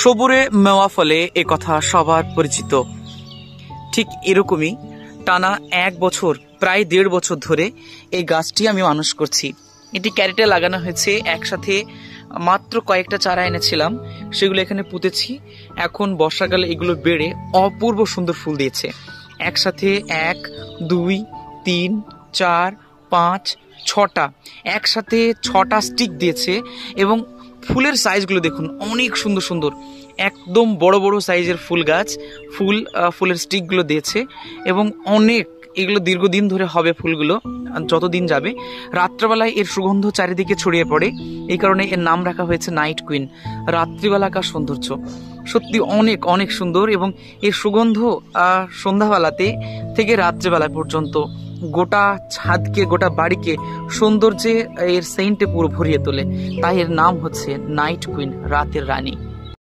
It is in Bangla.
সবুরে মেওয়া ফলে এ কথা সবার পরিচিত। ঠিক এরকমই টানা 1 বছর, প্রায় 1.5 বছর ধরে এই গাছটি আমি মানুষ করছি। এটি ক্যারেটে লাগানো হয়েছে। একসাথে মাত্র কয়েকটা চারা এনেছিলাম, সেগুলো এখানে পুঁতেছি। এখন বর্ষাকালে এগুলো বেড়ে অপূর্ব সুন্দর ফুল দিয়েছে। একসাথে 1, 2, 3, 4, 5, 6টা, একসাথে 6টা স্টিক দিয়েছে। এবং ফুলের সাইজগুলো দেখুন, অনেক সুন্দর সুন্দর, একদম বড় বড় সাইজের ফুল গাছ। ফুলের স্টিকগুলো দিয়েছে এবং অনেক, এগুলো দীর্ঘদিন ধরে হবে ফুলগুলো, যতদিন যাবে। রাত্রেবেলায় এর সুগন্ধ চারিদিকে ছড়িয়ে পড়ে, এই কারণে এর নাম রাখা হয়েছে নাইট কুইন, রাত্রিবেলাকার সৌন্দর্য। সত্যি অনেক অনেক সুন্দর। এবং এর সুগন্ধ সন্ধ্যাবেলাতে থেকে রাত্রিবেলা পর্যন্ত গোটা ছাদকে, গোটা বাড়িকে সৌন্দর্যে এর সেন্টে পুরো ভরিয়ে তোলে। তাই এর নাম হচ্ছে নাইট কুইন, রাতের রানী।